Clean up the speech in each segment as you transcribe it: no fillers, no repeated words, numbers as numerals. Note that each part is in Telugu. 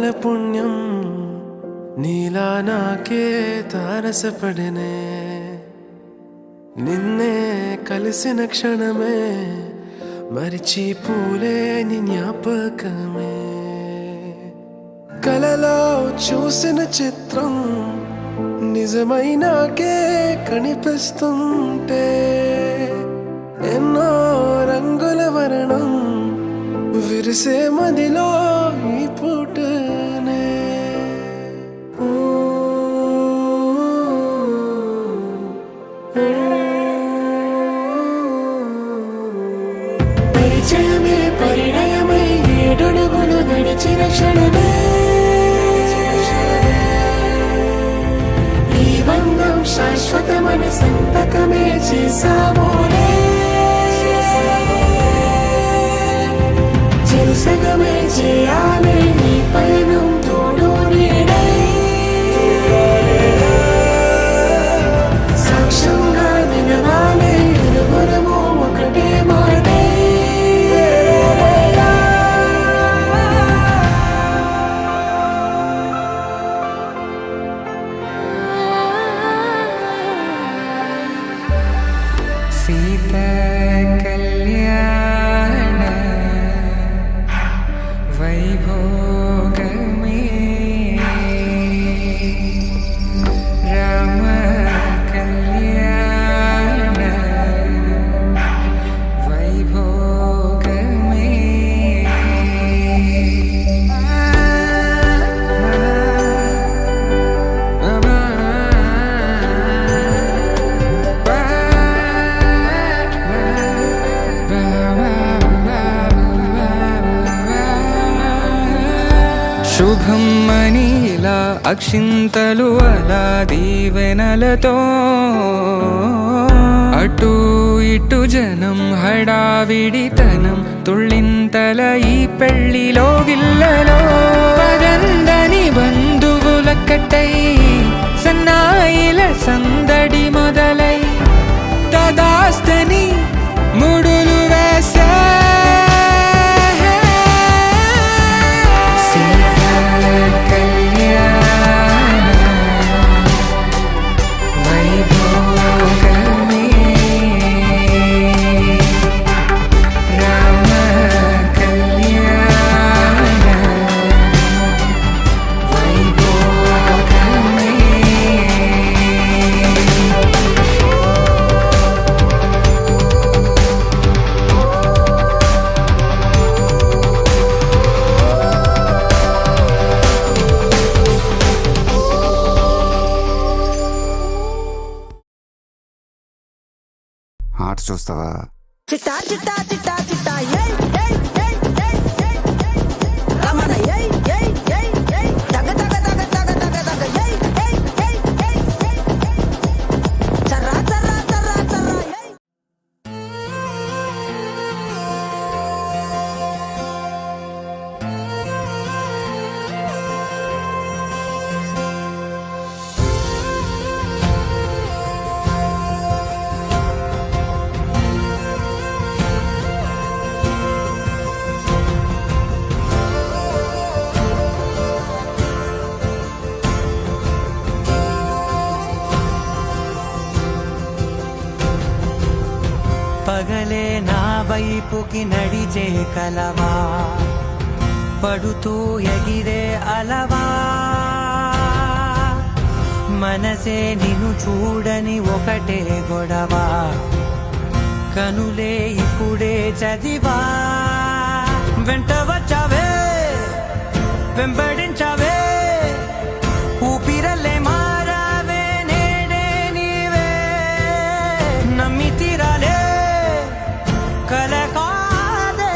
జన్మల పుణ్యం నీలా నాకే తారసపడనే నిన్నే కలిసిన క్షణమే మరిచిపోలేని జ్ఞాపకమే కలలో చూసిన చిత్రం నిజమై నాకే కనిపిస్తుంటే ఎన్నో రంగుల వర్ణం విరిసే మదిలో ఈ పూటనే పరిచయమే పరిణయమై ఏడడుగులు నడిచిన క్షణమే ఈ బంధం శాశ్వతమన సంతకమే చేసామోనే చెరుసగమే చేయాలి ఈ పయనం తోడు నీడై సాక్ష్యంగా నిలవాలి ఇరువురము ఒకటే మాటై సీతా కళ్యాణ వైభోగమే రామ కళ్యాణ వైభోగమే శుభం మనీలా అక్షింతలు అలా దీవెనలతో అటు ఇటు జనం హడావిడితనం తుళ్ళింతల ఈ పెళ్లిలో గిల్లలో పదందని బంధువుల కట్టై సన్నాయిల సందడి మొదలై తదాస్తని ముడులు వేసే ఆర్ట్స్ చూస్తావా? చిట్టా చిట్టా చిట్టా చిట్టా ఏయ్ ఏయ్ ఏయ్ ఏయ్ ఏయ్ రమణ ఏయ్ ఏయ్ ఏయ్ ఏయ్ దగ దగ దగ దగ దగ దగ ఏయ్ ఏయ్ ఏయ్ ఏయ్ ఏయ్ చర్రా చర్రా చర్రా చర్రా ఏయ్ పగలే నా వైపుకి నడిచే కలవా పడుతూ ఎగిరే అలవా మనసే నిన్ను చూడని ఒకటే గొడవ కనులే ఇప్పుడే చదివా వెంట వచ్చావే వెంబడించావే ఊపిరలే మారావే నేడే నీవే నమ్మి తీరాలే కలకాదే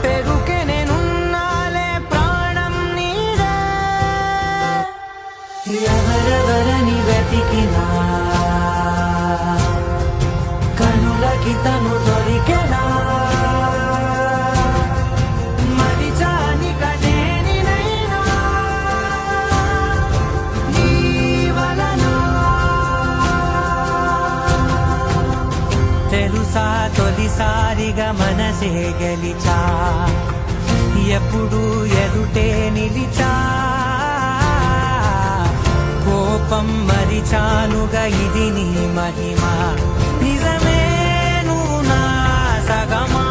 పెరుకే నేనున్నాలే ప్రాణం నీదే ఎవరెవరని వెతికినా కనులకి తను దొరికెనా మరిచాని కటేనినైనా నీ వలన తెలుసా తొలిసారిగా మనసే గెలిచా ఎప్పుడు ఎదుటే నిలిచా కోపం మరిచానుగా ఇది నీ మహిమ నిజమే నువ్వు నా సగమా